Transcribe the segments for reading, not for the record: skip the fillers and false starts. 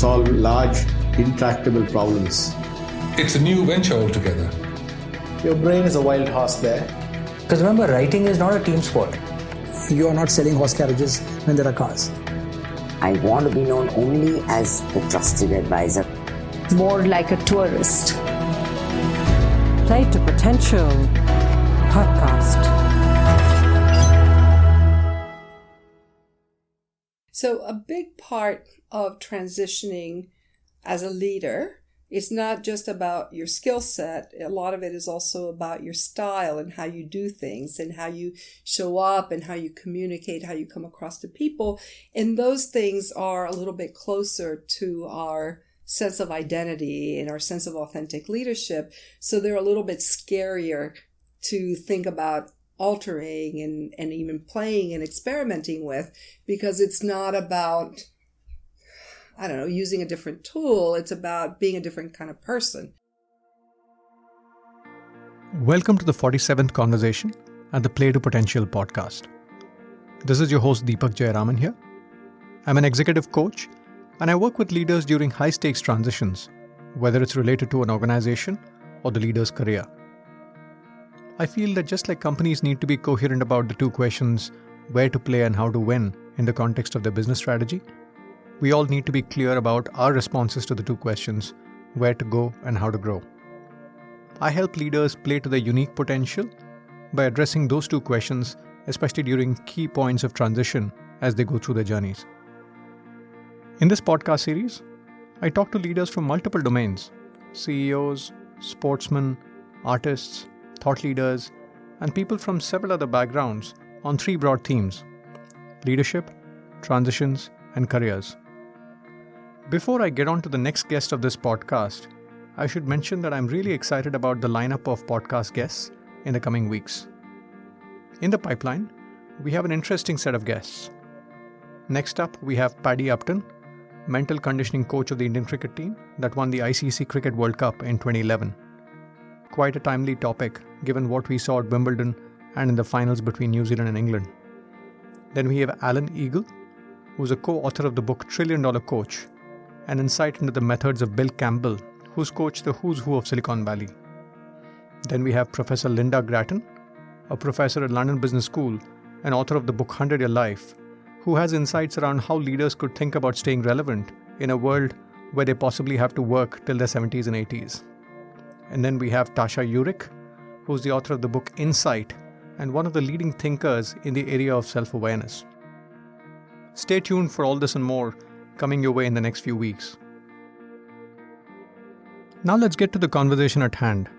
solve large, intractable problems. It's a new venture altogether. Your brain is a wild horse there. Because remember, writing is not a team sport. You are not selling horse carriages when there are cars. I want to be known only as the trusted advisor. More like a tourist. Play to Potential podcast. So a big part of transitioning as a leader is not just about your skill set. A lot of it is also about your style and how you do things and how you show up and how you communicate, how you come across to people. And those things are a little bit closer to our sense of identity and our sense of authentic leadership. So they're a little bit scarier to think about altering and even playing and experimenting with, because it's not about, using a different tool. It's about being a different kind of person. Welcome to the 47th conversation at the Play to Potential podcast. This is your host Deepak Jayaraman here. I'm an executive coach and I work with leaders during high-stakes transitions, whether it's related to an organization or the leader's career. I feel that just like companies need to be coherent about the two questions, where to play and how to win in the context of their business strategy, we all need to be clear about our responses to the two questions, where to go and how to grow. I help leaders play to their unique potential by addressing those two questions, especially during key points of transition as they go through their journeys. In this podcast series, I talk to leaders from multiple domains: CEOs, sportsmen, artists, thought leaders, and people from several other backgrounds on three broad themes: leadership, transitions, and careers. Before I get on to the next guest of this podcast, I should mention that I'm really excited about the lineup of podcast guests in the coming weeks. In the pipeline, we have an interesting set of guests. Next up, we have Paddy Upton, mental conditioning coach of the Indian cricket team that won the ICC Cricket World Cup in 2011. Quite a timely topic given what we saw at Wimbledon and in the finals between New Zealand and England. Then we have Alan Eagle, who's a co-author of the book $1 Trillion Coach, an insight into the methods of Bill Campbell, who's coached the who's who of Silicon Valley. Then we have Professor Linda Grattan, a professor at London Business School and author of the book 100 Year Life, who has insights around how leaders could think about staying relevant in a world where they possibly have to work till their 70s and 80s. And then we have Tasha Eurich, who's the author of the book INSEAD and one of the leading thinkers in the area of self-awareness. Stay tuned for all this and more coming your way in the next few weeks. Now let's get to the conversation at hand.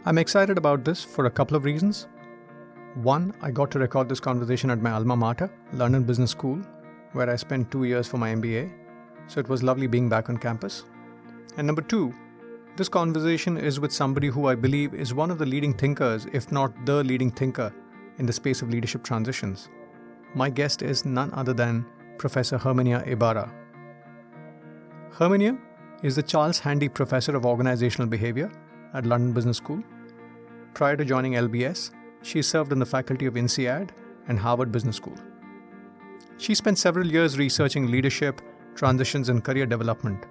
I'm excited about this for a couple of reasons. One, I got to record this conversation at my alma mater, London Business School, where I spent 2 years for my MBA, so it was lovely being back on campus. And number two, this conversation is with somebody who I believe is one of the leading thinkers, if not the leading thinker, in the space of leadership transitions. My guest is none other than Professor Herminia Ibarra. Herminia is the Charles Handy Professor of Organizational Behaviour at London Business School. Prior to joining LBS, she served on the faculty of INSEAD and Harvard Business School. She spent several years researching leadership, transitions, and career development.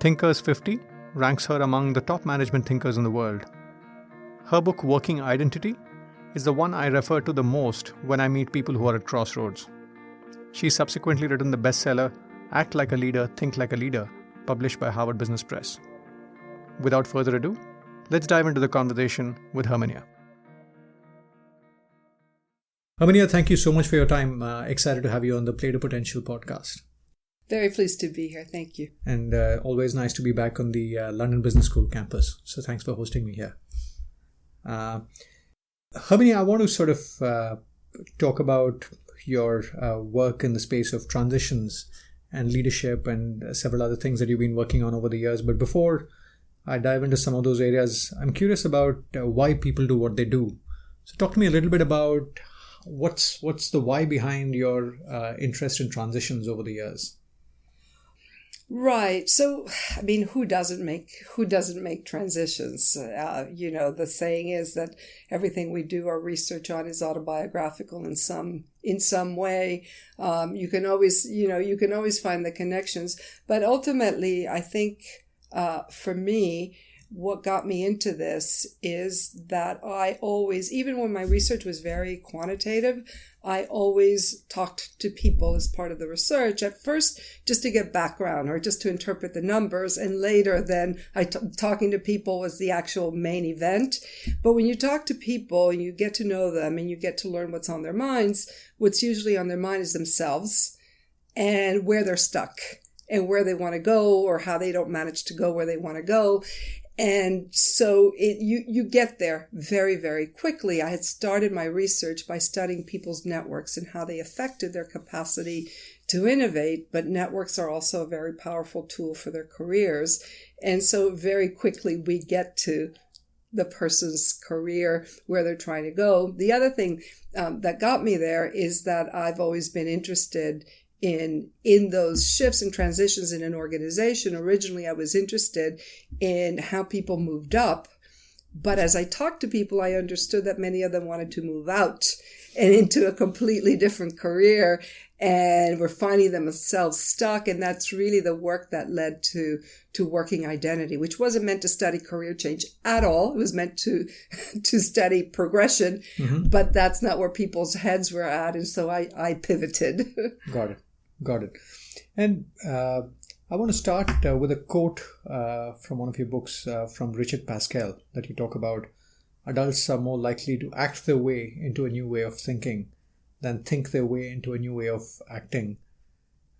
Thinkers 50 ranks her among the top management thinkers in the world. Her book, Working Identity, is the one I refer to the most when I meet people who are at crossroads. She's subsequently written the bestseller, Act Like a Leader, Think Like a Leader, published by Harvard Business Press. Without further ado, let's dive into the conversation with Herminia. Herminia, thank you so much for your time. Excited to have you on the Play to Potential podcast. Very pleased to be here. Thank you. And always nice to be back on the London Business School campus. So thanks for hosting me here. Herminia, I want to sort of talk about your work in the space of transitions and leadership and several other things that you've been working on over the years. But before I dive into some of those areas, I'm curious about why people do what they do. So talk to me a little bit about what's the why behind your interest in transitions over the years. Right. So, I mean, who doesn't make transitions? The saying is that everything we do our research on is autobiographical in some way. You can always find the connections. But ultimately, I think, for me, what got me into this is that I always, even when my research was very quantitative, I always talked to people as part of the research. At first, just to get background or just to interpret the numbers. And later, then talking to people was the actual main event. But when you talk to people and you get to know them and you get to learn what's on their minds, what's usually on their mind is themselves and where they're stuck and where they want to go or how they don't manage to go where they want to go. And so you get there very, very quickly. I had started my research by studying people's networks and how they affected their capacity to innovate, but networks are also a very powerful tool for their careers. And so very quickly we get to the person's career, where they're trying to go. The other thing that got me there is that I've always been interested in those shifts and transitions in an organization. Originally, I was interested in how people moved up. But as I talked to people, I understood that many of them wanted to move out and into a completely different career and were finding themselves stuck. And that's really the work that led to Working Identity, which wasn't meant to study career change at all. It was meant to study progression, but that's not where people's heads were at. And so I pivoted. Got it. And I want to start with a quote from one of your books from Richard Pascal that you talk about. Adults are more likely to act their way into a new way of thinking than think their way into a new way of acting.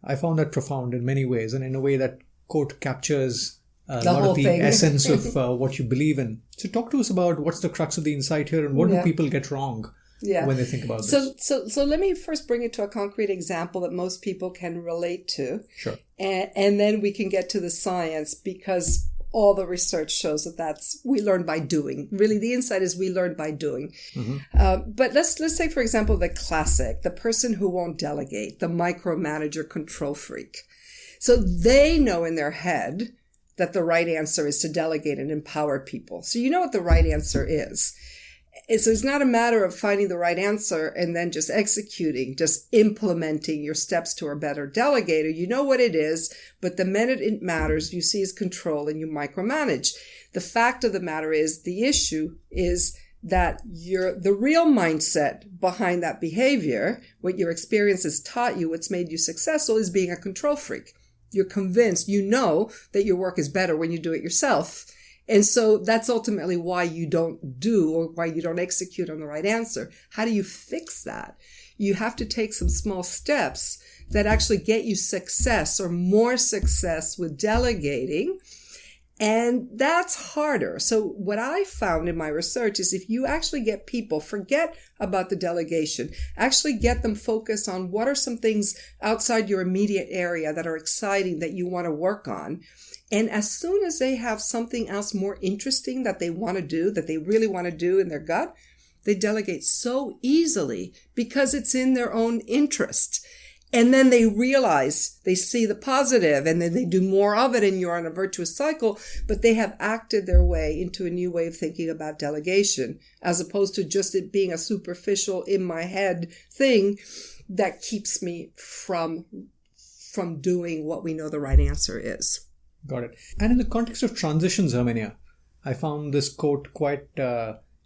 I found that profound in many ways, and in a way that quote captures a lot of the essence of what you believe in. So talk to us about what's the crux of the insight here and what do people get wrong when they think about this? So let me first bring it to a concrete example that most people can relate to. Sure. And then we can get to the science, because all the research shows that we learn by doing. Really, the insight is we learn by doing. But let's say, for example, the classic, the person who won't delegate, the micromanager control freak. So they know in their head that the right answer is to delegate and empower people. So you know what the right answer is. So it's not a matter of finding the right answer and then just executing, just implementing your steps to a better delegator. You know what it is, but the minute it matters, you seize control and you micromanage. The fact of the matter is, the issue is that the real mindset behind that behavior, what your experience has taught you, what's made you successful, is being a control freak. You're convinced, you know that your work is better when you do it yourself. And so that's ultimately why you don't do or why you don't execute on the right answer. How do you fix that? You have to take some small steps that actually get you success or more success with delegating. And that's harder. So what I found in my research is if you actually get people, forget about the delegation, actually get them focused on what are some things outside your immediate area that are exciting that you want to work on. And as soon as they have something else more interesting that they want to do, that they really want to do in their gut, they delegate so easily because it's in their own interest. And then they realize, they see the positive, and then they do more of it, and you're on a virtuous cycle, but they have acted their way into a new way of thinking about delegation, as opposed to just it being a superficial, in my head thing that keeps me from doing what we know the right answer is. Got it. And in the context of transitions, Herminia, I found this quote quite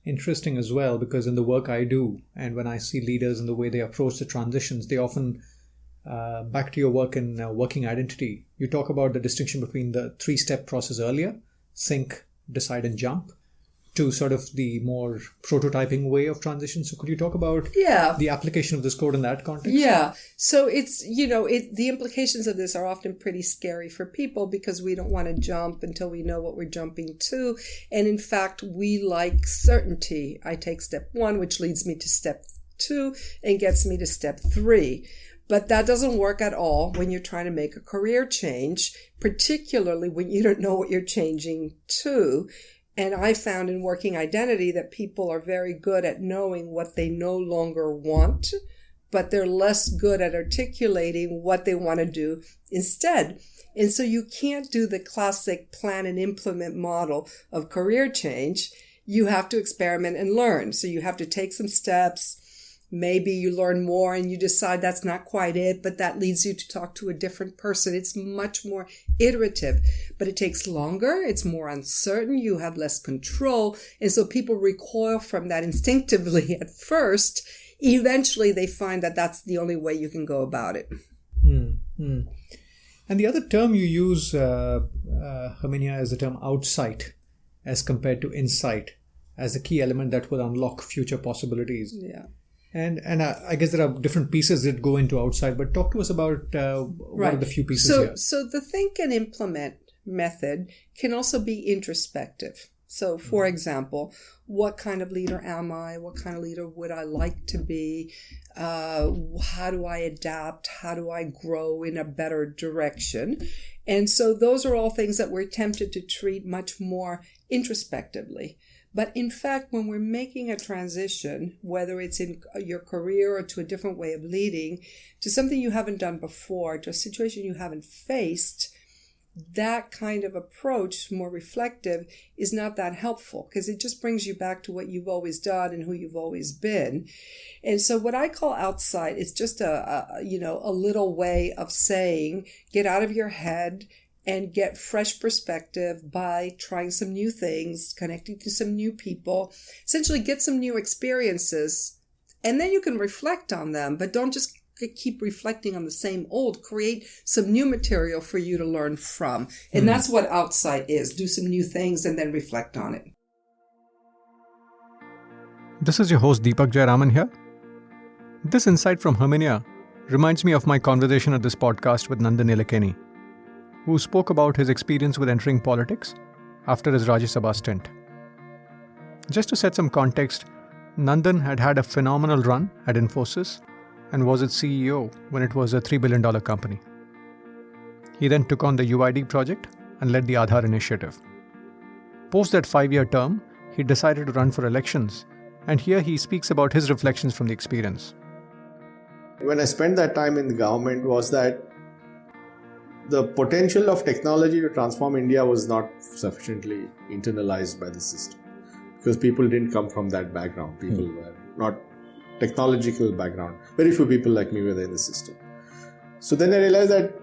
interesting as well, because in the work I do, and when I see leaders and the way they approach the transitions, they often, back to your work in Working Identity, you talk about the distinction between the 3-step process earlier, think, decide, and jump, to sort of the more prototyping way of transition. So could you talk about the application of this code in that context? Yeah. So it's, the implications of this are often pretty scary for people because we don't want to jump until we know what we're jumping to. And in fact, we like certainty. I take step 1, which leads me to step 2 and gets me to step 3. But that doesn't work at all when you're trying to make a career change, particularly when you don't know what you're changing to. And I found in Working Identity that people are very good at knowing what they no longer want, but they're less good at articulating what they want to do instead. And so you can't do the classic plan and implement model of career change. You have to experiment and learn. So you have to take some steps. Maybe you learn more and you decide that's not quite it, but that leads you to talk to a different person. It's much more iterative, but it takes longer. It's more uncertain. You have less control. And so people recoil from that instinctively at first. Eventually they find that that's the only way you can go about it. And the other term you use, Herminia, is the term outsight as compared to insight as a key element that will unlock future possibilities. Yeah. And I guess there are different pieces that go into outside, but talk to us about what are the few pieces here. So the think and implement method can also be introspective. So, for example, what kind of leader am I? What kind of leader would I like to be? How do I adapt? How do I grow in a better direction? And so those are all things that we're tempted to treat much more introspectively. But in fact, when we're making a transition, whether it's in your career or to a different way of leading, to something you haven't done before, to a situation you haven't faced, that kind of approach, more reflective, is not that helpful because it just brings you back to what you've always done and who you've always been. And so what I call outside is just a little way of saying, get out of your head and get fresh perspective by trying some new things, connecting to some new people, essentially get some new experiences, and then you can reflect on them, but don't just keep reflecting on the same old. Create some new material for you to learn from. And that's what outside is. Do some new things and then reflect on it. This is your host Deepak Jayaraman here. This insight from Herminia reminds me of my conversation at this podcast with Nandan Nilekani, who spoke about his experience with entering politics after his Rajya Sabha stint. Just to set some context, Nandan had had a phenomenal run at Infosys and was its CEO when it was a $3 billion company. He then took on the UID project and led the Aadhaar initiative. Post that 5-year term, he decided to run for elections, and here he speaks about his reflections from the experience. When I spent that time in the government was that the potential of technology to transform India was not sufficiently internalized by the system because people didn't come from that background. People were not technological background. Very few people like me were in the system. So then I realized that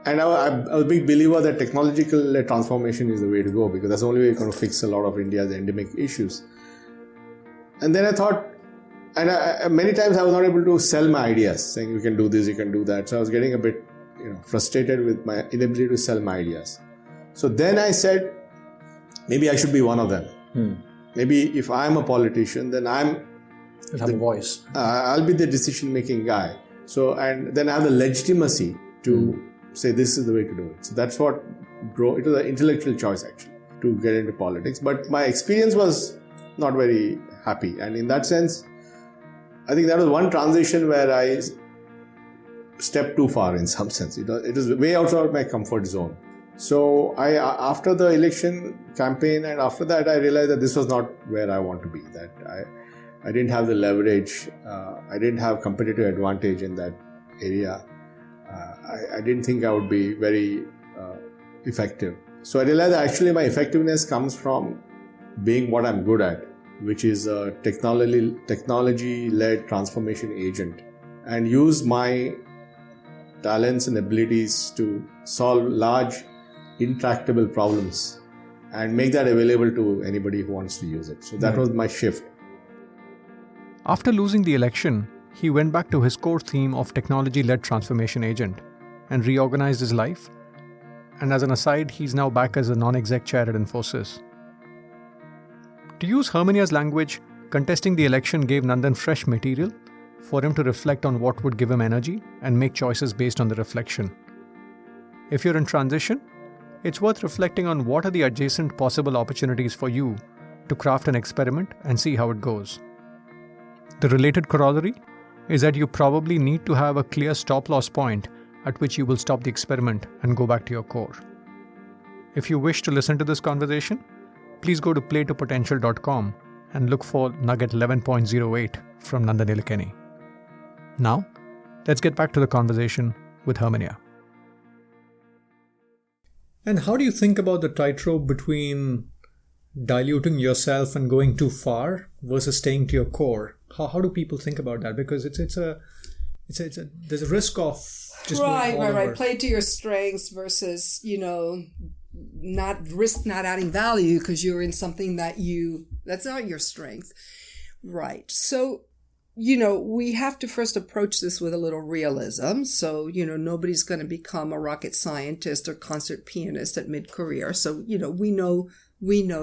I'm a big believer that technological transformation is the way to go because that's the only way you're going to fix a lot of India's endemic issues. And then I thought, many times I was not able to sell my ideas, saying you can do this, you can do that. So I was getting a bit frustrated with my inability to sell my ideas. So then I said, maybe I should be one of them. Maybe if I'm a politician, then You'll have a voice. I'll be the decision-making guy. So, and then I have the legitimacy to say this is the way to do it. So that's what drove, it was an intellectual choice actually, to get into politics. But my experience was not very happy. And in that sense, I think that was one transition where I stepped too far in some sense. It was way outside my comfort zone. So after the election campaign and after that, I realized that this was not where I want to be. That I didn't have the leverage. I didn't have competitive advantage in that area. I didn't think I would be very effective. So I realized that actually my effectiveness comes from being what I'm good at, which is a technology-led transformation agent, and use my talents and abilities to solve large, intractable problems and make that available to anybody who wants to use it. So that was my shift. After losing the election, he went back to his core theme of technology-led transformation agent and reorganized his life. And as an aside, he's now back as a non-exec chair at Infosys. To use Herminia's language, contesting the election gave Nandan fresh material for him to reflect on what would give him energy and make choices based on the reflection. If you're in transition, it's worth reflecting on what are the adjacent possible opportunities for you to craft an experiment and see how it goes. The related corollary is that you probably need to have a clear stop-loss point at which you will stop the experiment and go back to your core. If you wish to listen to this conversation, please go to playtopotential.com and look for Nugget 11.08 from Nandan Nilekani. Now, let's get back to the conversation with Herminia. And how do you think about the tightrope between diluting yourself and going too far versus staying to your core? How do people think about that? Because there's a risk of just going all over. Play to your strengths versus, not adding value because you're in something that's not your strength. Right. So, we have to first approach this with a little realism. So, nobody's going to become a rocket scientist or concert pianist at mid-career. So, we know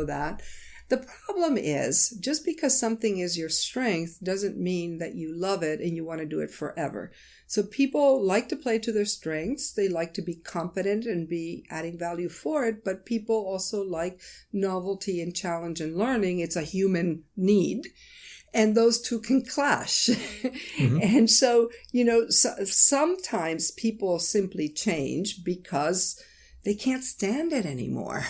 that. The problem is, just because something is your strength doesn't mean that you love it and you want to do it forever. So people like to play to their strengths. They like to be competent and be adding value for it. But people also like novelty and challenge and learning. It's a human need. And those two can clash. Mm-hmm. And so, sometimes people simply change because they can't stand it anymore.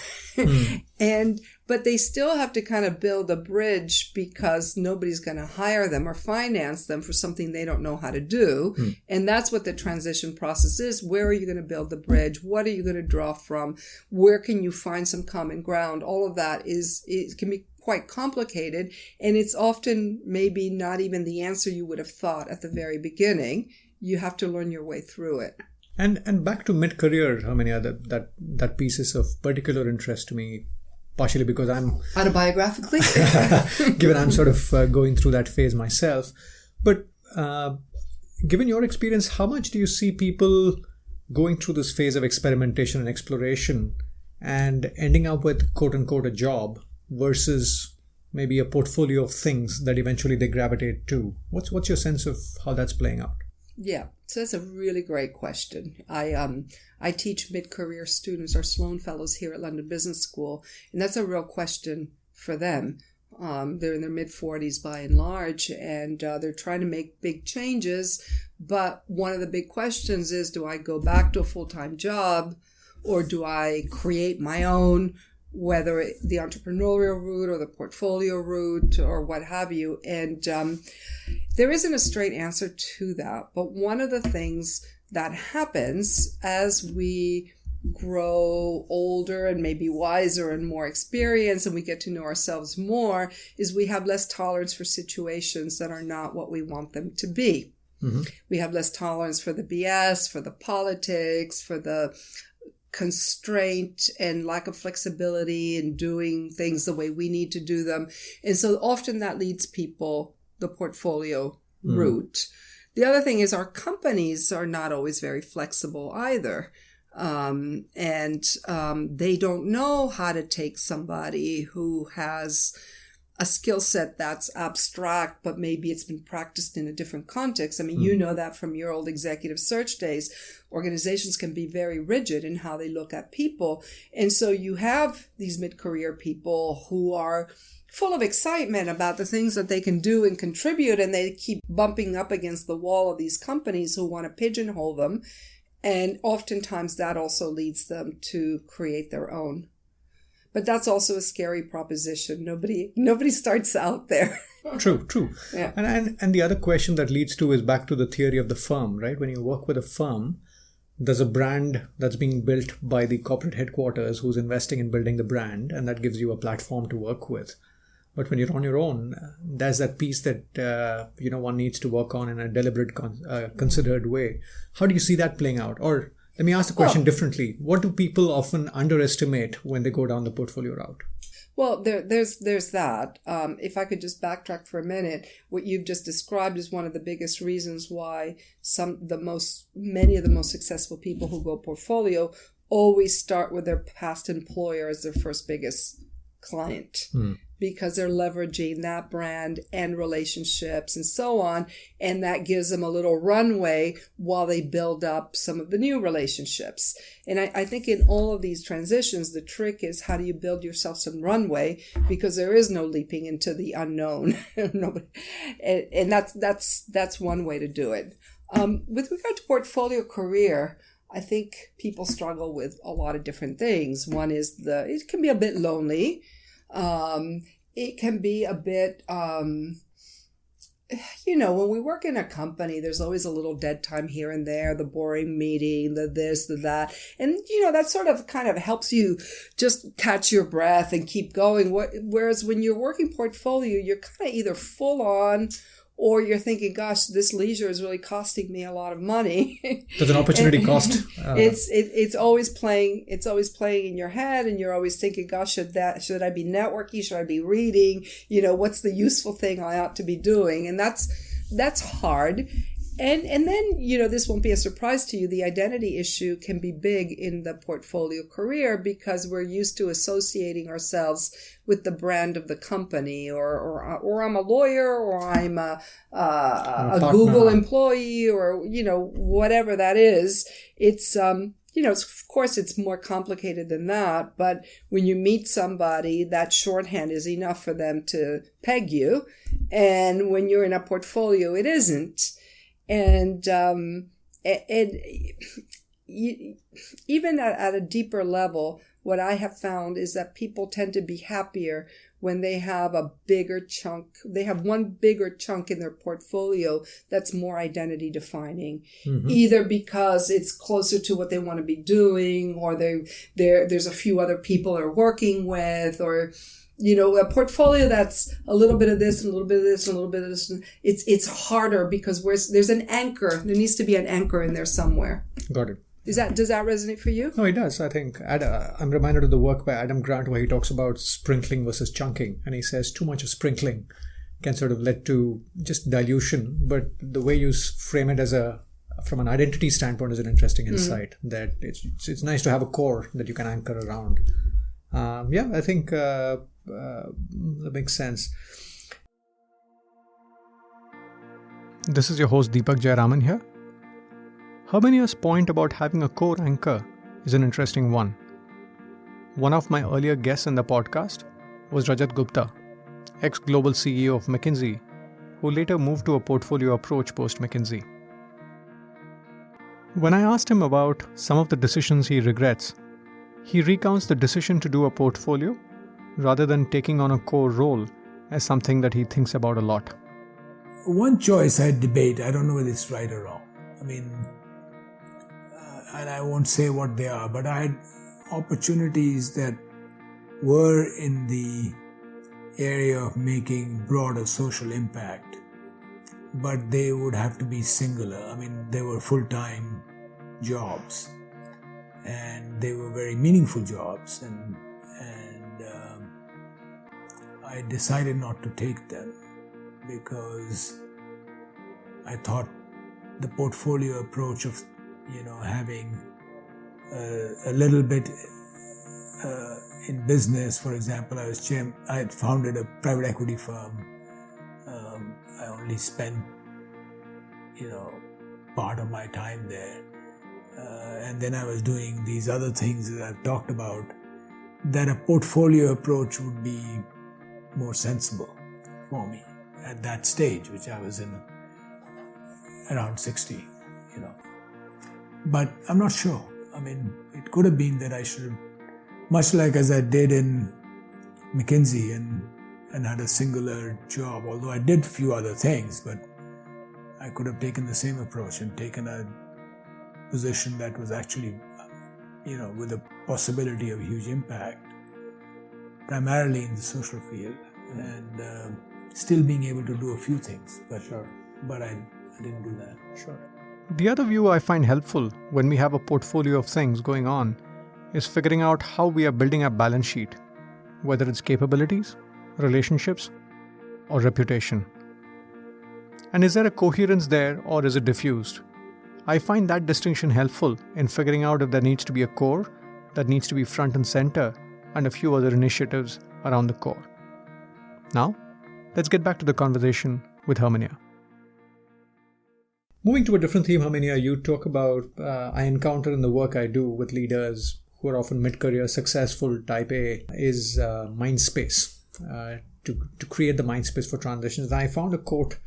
But they still have to kind of build a bridge because nobody's going to hire them or finance them for something they don't know how to do. And that's what the transition process is. Where are you going to build the bridge? What are you going to draw from? Where can you find some common ground? All of that can be quite complicated. And it's often maybe not even the answer you would have thought at the very beginning. You have to learn your way through it. And back to mid-career, Herminia, that piece is of particular interest to me, partially because I'm... Autobiographically? Given I'm sort of going through that phase myself. But given your experience, how much do you see people going through this phase of experimentation and exploration and ending up with, quote-unquote, a job versus maybe a portfolio of things that eventually they gravitate to? What's your sense of how that's playing out? Yeah, so that's a really great question. I teach mid-career students, our Sloan Fellows here at London Business School, and that's a real question for them. They're in their mid-40s by and large, and they're trying to make big changes. But one of the big questions is, do I go back to a full-time job or do I create my own, whether the entrepreneurial route or the portfolio route or what have you? And there isn't a straight answer to that. But one of the things that happens as we grow older and maybe wiser and more experienced and we get to know ourselves more is we have less tolerance for situations that are not what we want them to be. Mm-hmm. We have less tolerance for the BS, for the politics, for the constraint and lack of flexibility in doing things the way we need to do them. And so often that leads people the portfolio route. The other thing is our companies are not always very flexible either. And they don't know how to take somebody who has a skill set that's abstract, but maybe it's been practiced in a different context. I mean, you know that from your old executive search days. Organizations can be very rigid in how they look at people. And so you have these mid-career people who are full of excitement about the things that they can do and contribute, and they keep bumping up against the wall of these companies who want to pigeonhole them. And oftentimes that also leads them to create their own. But that's also a scary proposition. Nobody starts out there. True. Yeah. And the other question that leads to is back to the theory of the firm, right? When you work with a firm, there's a brand that's being built by the corporate headquarters who's investing in building the brand, and that gives you a platform to work with. But when you're on your own, there's that piece that one needs to work on in a deliberate, considered way. How do you see that playing out? Or let me ask the question differently. What do people often underestimate when they go down the portfolio route? Well, there's that. If I could just backtrack for a minute, what you've just described is one of the biggest reasons why many of the most successful people who go portfolio always start with their past employer as their first biggest client. Because they're leveraging that brand and relationships and so on. And that gives them a little runway while they build up some of the new relationships. And I think in all of these transitions, the trick is how do you build yourself some runway, because there is no leaping into the unknown. And that's one way to do it. With regard to portfolio career, I think people struggle with a lot of different things. One is it can be a bit lonely. It can be a bit when we work in a company, there's always a little dead time here and there, the boring meeting, the this, the that. And, that sort of kind of helps you just catch your breath and keep going. Whereas when you're working portfolio, you're kind of either full on or you're thinking, gosh, this leisure is really costing me a lot of money. There's an opportunity cost. It's always playing. It's always playing in your head, and you're always thinking, gosh, should I be networking? Should I be reading? What's the useful thing I ought to be doing? And that's hard. And then, this won't be a surprise to you. The identity issue can be big in the portfolio career because we're used to associating ourselves with the brand of the company, or I'm a lawyer, or I'm a Google employee, or, whatever that is. It's, of course, it's more complicated than that. But when you meet somebody, that shorthand is enough for them to peg you. And when you're in a portfolio, it isn't. And even at a deeper level, what I have found is that people tend to be happier when they have a bigger chunk. They have one bigger chunk in their portfolio that's more identity defining, either because it's closer to what they want to be doing, or there's a few other people they're working with, or a portfolio that's a little bit of this and a little bit of this and a little bit of this. It's harder because there's an anchor. There needs to be an anchor in there somewhere. Got it. Does that resonate for you? No, it does. I think I'm reminded of the work by Adam Grant where he talks about sprinkling versus chunking. And he says too much of sprinkling can sort of lead to just dilution. But the way you frame it from an identity standpoint is an interesting insight, that it's nice to have a core that you can anchor around. I think that makes sense. This is your host Deepak Jayaraman here. Herminia's point about having a core anchor is an interesting one. One of my earlier guests in the podcast was Rajat Gupta, ex-global CEO of McKinsey, who later moved to a portfolio approach post-McKinsey. When I asked him about some of the decisions he regrets, he recounts the decision to do a portfolio rather than taking on a core role as something that he thinks about a lot. One choice I debate, I don't know whether it's right or wrong. And I won't say what they are, but I had opportunities that were in the area of making broader social impact, but they would have to be singular. They were full-time jobs, and they were very meaningful jobs, and I decided not to take them because I thought the portfolio approach of having a little bit in business. For example, I had founded a private equity firm. I only spent part of my time there, and then I was doing these other things that I've talked about. That a portfolio approach would be more sensible for me at that stage, which I was in around 60, But I'm not sure. It could have been that I should have, much like as I did in McKinsey and had a singular job, although I did a few other things, but I could have taken the same approach and taken a position that was actually, with a possibility of huge impact, primarily in the social field, and still being able to do a few things. But I didn't do that. Sure. The other view I find helpful when we have a portfolio of things going on is figuring out how we are building a balance sheet, whether it's capabilities, relationships, or reputation. And is there a coherence there, or is it diffused? I find that distinction helpful in figuring out if there needs to be a core that needs to be front and center, and a few other initiatives around the core. Now, let's get back to the conversation with Herminia. Moving to a different theme, Herminia, you talk about, I encounter in the work I do with leaders who are often mid-career, successful, type A, is mind space, to create the mind space for transitions. And I found a quote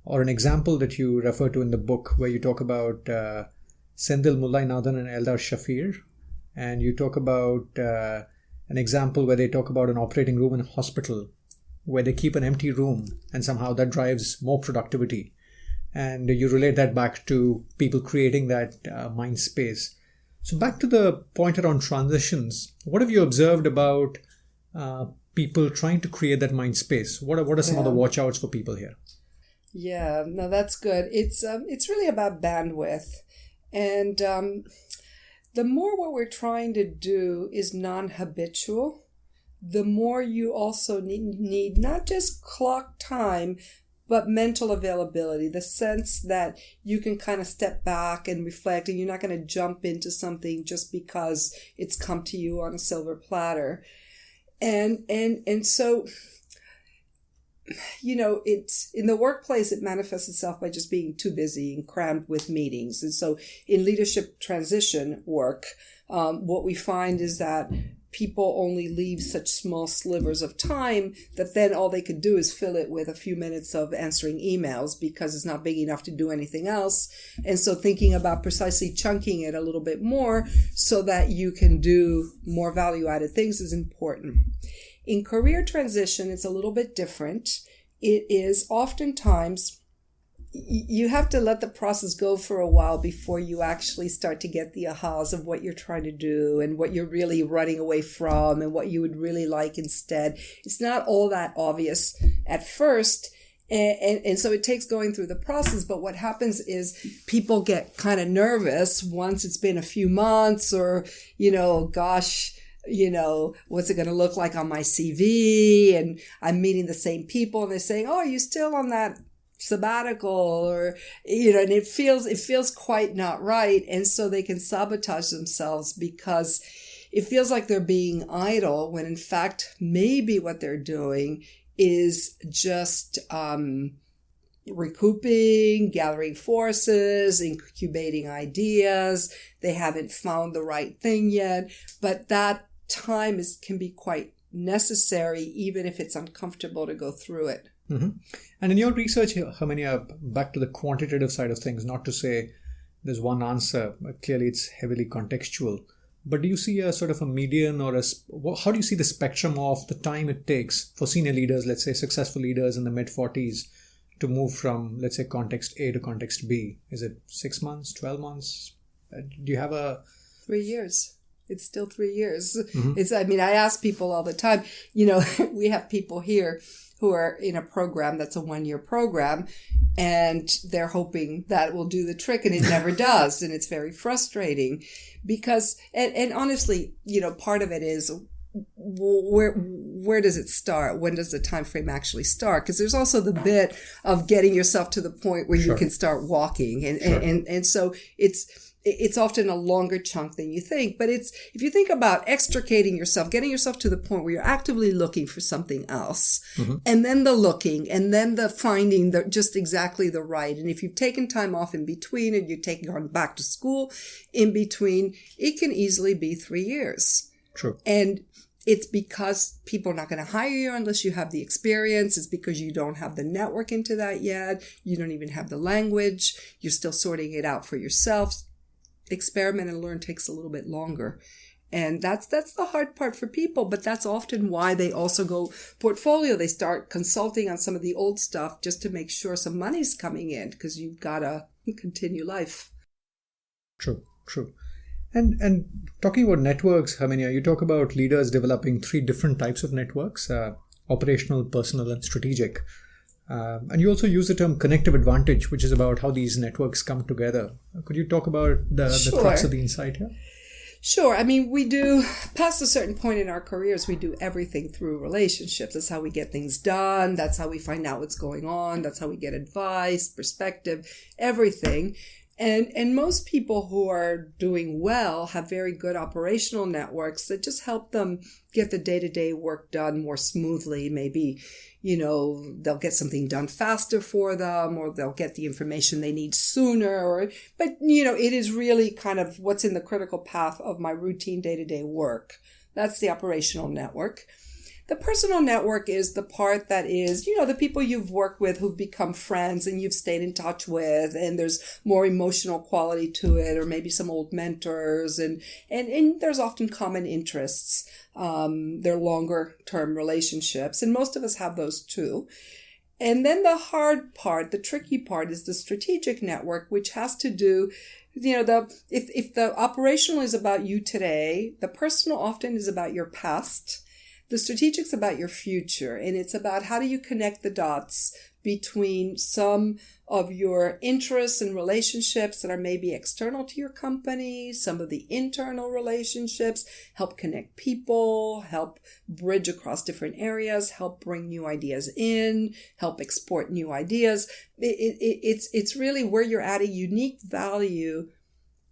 or an example that you refer to in the book where you talk about Sendil Mullainathan and Eldar Shafir. And you talk about an example where they talk about an operating room in a hospital where they keep an empty room and somehow that drives more productivity. And you relate that back to people creating that mind space. So back to the point around transitions, what have you observed about people trying to create that mind space? What are some of the watch outs for people here? Yeah, no, that's good. It's really about bandwidth. And the more what we're trying to do is non-habitual, the more you also need not just clock time, but mental availability, the sense that you can kind of step back and reflect, and you're not going to jump into something just because it's come to you on a silver platter. And so, it's in the workplace, it manifests itself by just being too busy and crammed with meetings. And so in leadership transition work, what we find is that people only leave such small slivers of time that then all they could do is fill it with a few minutes of answering emails because it's not big enough to do anything else. And so thinking about precisely chunking it a little bit more so that you can do more value-added things is important. In career transition, it's a little bit different. It is oftentimes you have to let the process go for a while before you actually start to get the ahas of what you're trying to do and what you're really running away from and what you would really like instead. It's not all that obvious at first. And so it takes going through the process. But what happens is people get kind of nervous once it's been a few months or, what's it going to look like on my CV? And I'm meeting the same people and they're saying, oh, are you still on that sabbatical? Or, and it feels quite not right. And so they can sabotage themselves because it feels like they're being idle when in fact, maybe what they're doing is just, recouping, gathering forces, incubating ideas. They haven't found the right thing yet, but that time can be quite necessary, even if it's uncomfortable to go through it. Mm-hmm. And in your research, Herminia, back to the quantitative side of things, not to say there's one answer, but clearly it's heavily contextual. But do you see a sort of a median or how do you see the spectrum of the time it takes for senior leaders, let's say successful leaders in the mid-40s, to move from, let's say, context A to context B? Is it 6 months, 12 months? Do you have 3 years. It's still 3 years. Mm-hmm. I ask people all the time, we have people here who are in a program that's a 1-year program and they're hoping that will do the trick and it never does. And it's very frustrating because, and honestly, part of it is where does it start? When does the time frame actually start? Because there's also the bit of getting yourself to the point where you can start walking. And so it's often a longer chunk than you think. But if you think about extricating yourself, getting yourself to the point where you're actively looking for something else, mm-hmm. and then the looking, and then the finding just exactly the right. And if you've taken time off in between, and you've gone back to school in between, it can easily be 3 years. True. And it's because people are not going to hire you unless you have the experience. It's because you don't have the network into that yet. You don't even have the language. You're still sorting it out for yourself. Experiment and learn takes a little bit longer. And that's the hard part for people, but that's often why they also go portfolio. They start consulting on some of the old stuff just to make sure some money's coming in because you've got to continue life. True. And talking about networks, Herminia, you talk about leaders developing 3 different types of networks, operational, personal, and strategic. And you also use the term connective advantage, which is about how these networks come together. Could you talk about the crux of the insight here? Sure. We do, past a certain point in our careers, we do everything through relationships. That's how we get things done. That's how we find out what's going on. That's how we get advice, perspective, everything. And most people who are doing well have very good operational networks that just help them get the day-to-day work done more smoothly. Maybe, they'll get something done faster for them, or they'll get the information they need sooner. But it is really kind of what's in the critical path of my routine day-to-day work. That's the operational network. The personal network is the part that is, the people you've worked with who've become friends and you've stayed in touch with, and there's more emotional quality to it, or maybe some old mentors, and there's often common interests. They're longer term relationships, and most of us have those too. And then the hard part, the tricky part, is the strategic network, which has to do, if the operational is about you today, the personal often is about your past. The strategic's about your future, and it's about how do you connect the dots between some of your interests and relationships that are maybe external to your company, some of the internal relationships, help connect people, help bridge across different areas, help bring new ideas in, help export new ideas. It's really where you're adding unique value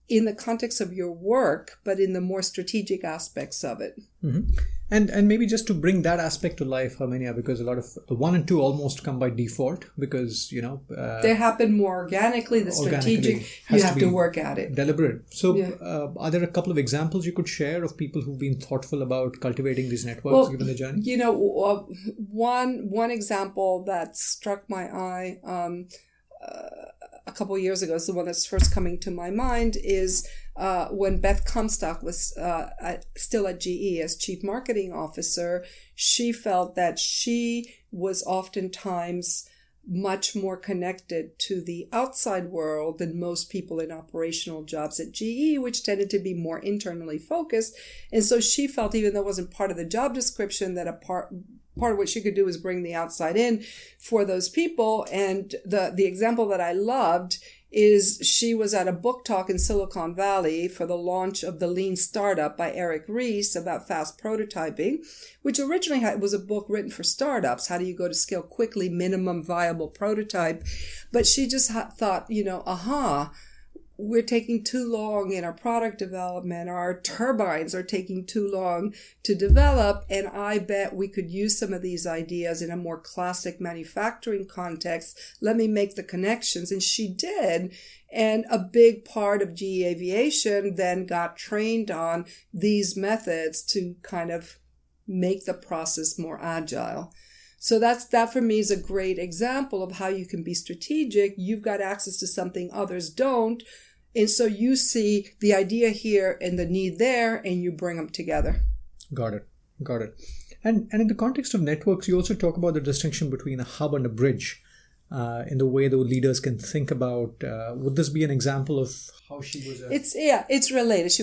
in the context of your work, but in the more strategic aspects of it. Mm-hmm. And maybe just to bring that aspect to life, Herminia, because a lot of the 1 and 2 almost come by default because, they happen more organically. The strategic, you have to work at it. Deliberate. So are there a couple of examples you could share of people who've been thoughtful about cultivating these networks given the journey? One example that struck my eye a couple of years ago, is the one that's first coming to my mind, is when Beth Comstock was still at GE as Chief Marketing Officer. She felt that she was oftentimes much more connected to the outside world than most people in operational jobs at GE, which tended to be more internally focused. And so she felt, even though it wasn't part of the job description, that a part of what she could do was bring the outside in for those people. And the example that I loved is she was at a book talk in Silicon Valley for the launch of The Lean Startup by Eric Ries about fast prototyping, which originally was a book written for startups. How do you go to scale quickly, minimum viable prototype? But she just thought, we're taking too long in our product development. Our turbines are taking too long to develop. And I bet we could use some of these ideas in a more classic manufacturing context. Let me make the connections. And she did. And a big part of GE Aviation then got trained on these methods to kind of make the process more agile. So that for me is a great example of how you can be strategic. You've got access to something others don't. And so you see the idea here and the need there, and you bring them together. Got it. And in the context of networks, you also talk about the distinction between a hub and a bridge in the way the leaders can think about. Would this be an example of how she was? It's related. She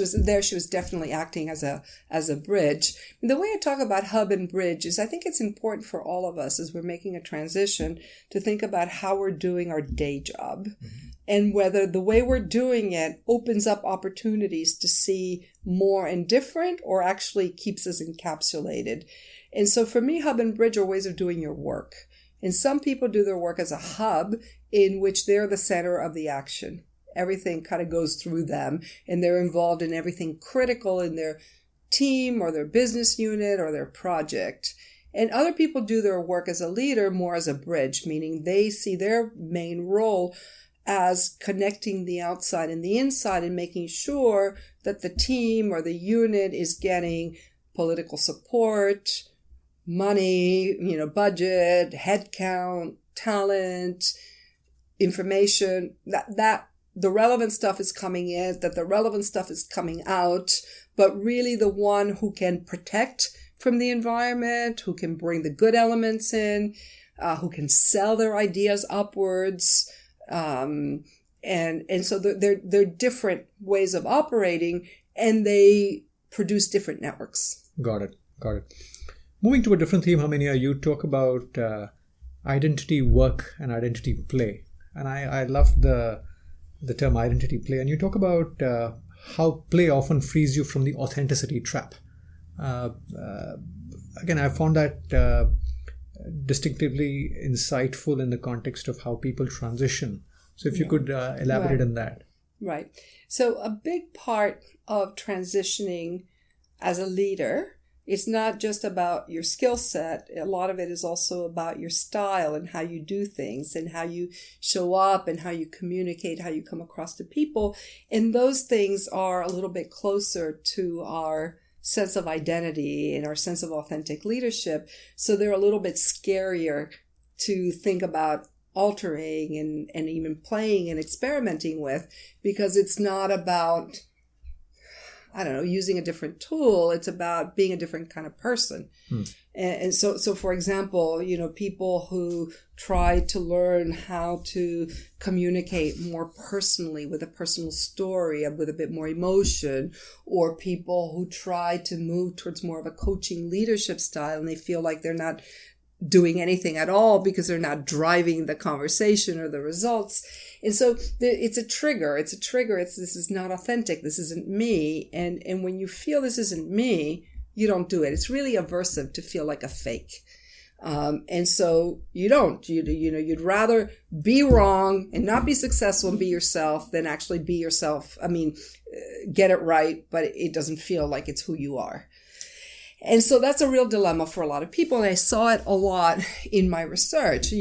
was definitely acting as a bridge. And the way I talk about hub and bridge is I think it's important for all of us as we're making a transition to think about how we're doing our day job. Mm-hmm. And whether the way we're doing it opens up opportunities to see more and different, or actually keeps us encapsulated. And so for me, hub and bridge are ways of doing your work. And some people do their work as a hub in which they're the center of the action. Everything kind of goes through them, and they're involved in everything critical in their team or their business unit or their project. And other people do their work as a leader more as a bridge, meaning they see their main role as connecting the outside and the inside and making sure that the team or the unit is getting political support, money, budget, headcount, talent, information, that the relevant stuff is coming in, that the relevant stuff is coming out, but really the one who can protect from the environment, who can bring the good elements in, who can sell their ideas upwards. And so they're different ways of operating, and they produce different networks. Got it. Moving to a different theme, Herminia, you talk about identity work and identity play. And I love the term identity play. And you talk about how play often frees you from the authenticity trap. Again, I found that distinctively insightful in the context of how people transition. So if you could elaborate on that. Right. So a big part of transitioning as a leader, it's not just about your skill set. A lot of it is also about your style and how you do things and how you show up and how you communicate, how you come across to people. And those things are a little bit closer to our sense of identity and our sense of authentic leadership. So they're a little bit scarier to think about altering and even playing and experimenting with, because it's not about, I don't know, using a different tool. It's about being a different kind of person. And so for example, people who try to learn how to communicate more personally with a personal story, with a bit more emotion, or people who try to move towards more of a coaching leadership style and they feel like they're not doing anything at all because they're not driving the conversation or the results. And so it's a trigger. It's this is not authentic. This isn't me. And when you feel this isn't me, you don't do it. It's really aversive to feel like a fake. And so you don't, you'd rather be wrong and not be successful and be yourself than actually be yourself. I mean, get it right, but it doesn't feel like it's who you are. And so that's a real dilemma for a lot of people. And I saw it a lot in my research,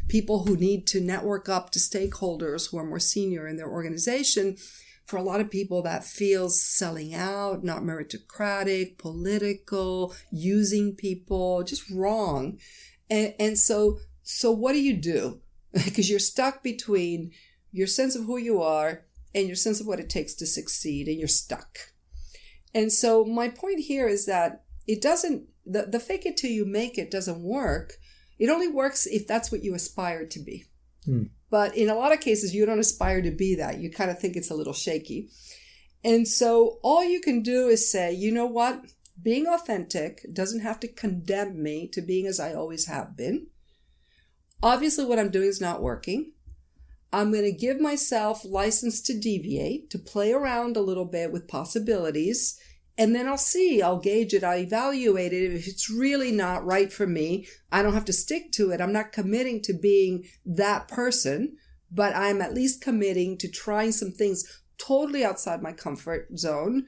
people who need to network up to stakeholders who are more senior in their organization. For a lot of people, that feels selling out, not meritocratic, political, using people, just wrong. And so what do you do? Because you're stuck between your sense of who you are and your sense of what it takes to succeed, and you're stuck. And so my point here is that it doesn't, the fake it till you make it doesn't work. It only works if that's what you aspire to be. But in a lot of cases, you don't aspire to be that. You kind of think it's a little shaky. And so all you can do is say, you know what? Being authentic doesn't have to condemn me to being as I always have been. Obviously, what I'm doing is not working. I'm going to give myself license to deviate, to play around a little bit with possibilities. And then I'll gauge it, I'll evaluate it. If it's really not right for me, I don't have to stick to it. I'm not committing to being that person, but I'm at least committing to trying some things totally outside my comfort zone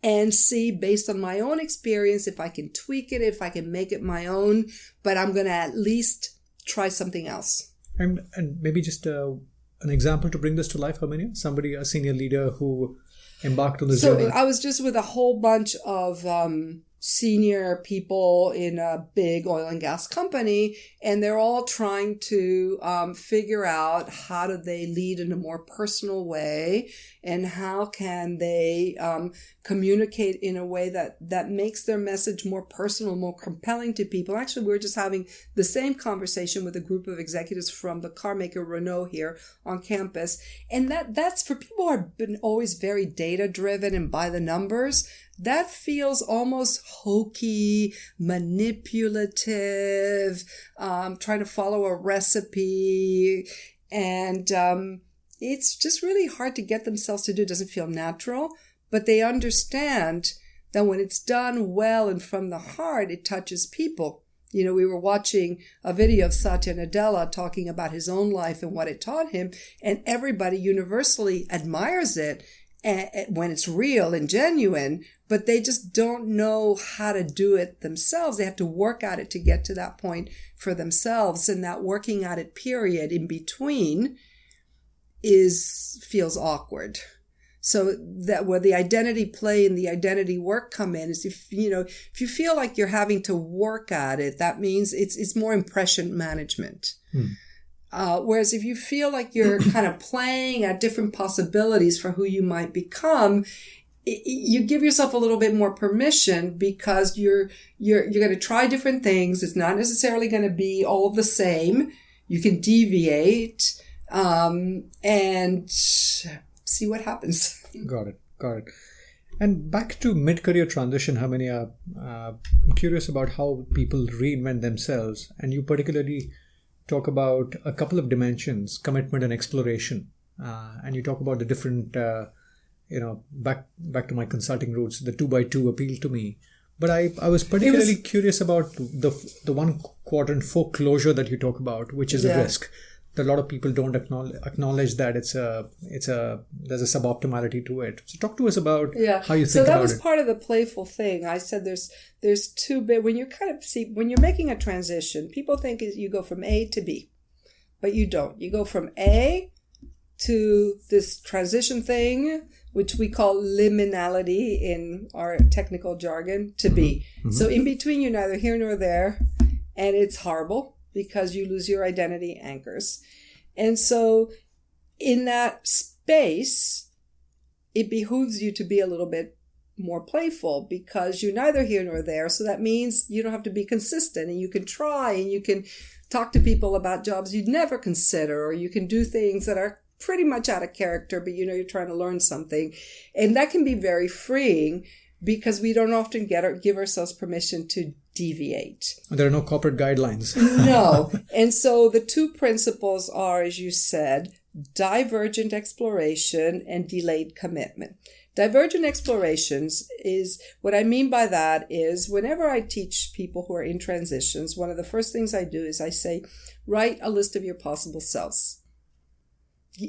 and see, based on my own experience, if I can tweak it, if I can make it my own, but I'm going to at least try something else. And maybe just an example to bring this to life, Herminia, a senior leader who embarked on this journey. So I was just with a whole bunch of senior people in a big oil and gas company, and they're all trying to figure out how do they lead in a more personal way, and how can they communicate in a way that makes their message more personal, more compelling to people. Actually, we were just having the same conversation with a group of executives from the car maker Renault here on campus, and that's for people who have been always very data driven and by the numbers. That feels almost hokey, manipulative, trying to follow a recipe. And it's just really hard to get themselves to do. It doesn't feel natural, but they understand that when it's done well and from the heart, it touches people. We were watching a video of Satya Nadella talking about his own life and what it taught him, and everybody universally admires it when it's real and genuine, but they just don't know how to do it themselves. They have to work at it to get to that point for themselves. And that working at it period in between feels awkward. So that where the identity play and the identity work come in is if you feel like you're having to work at it, that means it's more impression management. Whereas if you feel like you're kind of playing at different possibilities for who you might become, you give yourself a little bit more permission, because you're going to try different things. It's not necessarily going to be all the same. You can deviate and see what happens. Got it. And back to mid-career transition, Herminia, I'm curious about how people reinvent themselves, and you particularly talk about a couple of dimensions, commitment and exploration. And you talk about the different, back to my consulting roots, the 2x2 appeal to me. But I was particularly curious about the one quadrant foreclosure that you talk about, which is a risk. A lot of people don't acknowledge that there's a suboptimality to it. So talk to us about how you think about it. So that was part of the playful thing. I said there's two bit when you're making a transition, people think you go from A to B, but you don't. You go from A to this transition thing which we call liminality in our technical jargon, to be. So in between, you're neither here nor there, and it's horrible because you lose your identity anchors. And so in that space, it behooves you to be a little bit more playful because you're neither here nor there. So that means you don't have to be consistent, and you can try, and you can talk to people about jobs you'd never consider, or you can do things that are pretty much out of character, but you're trying to learn something. And that can be very freeing because we don't often give ourselves permission to deviate. There are no corporate guidelines. No. And so the two principles are, as you said, divergent exploration and delayed commitment. Divergent explorations is, what I mean by that is, whenever I teach people who are in transitions, one of the first things I do is I say, write a list of your possible selves.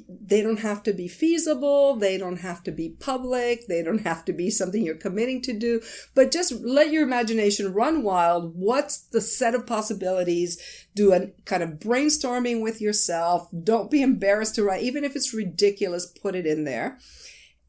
They don't have to be feasible. They don't have to be public. They don't have to be something you're committing to do, but just let your imagination run wild. What's the set of possibilities? Do a kind of brainstorming with yourself. Don't be embarrassed to write. Even if it's ridiculous, put it in there.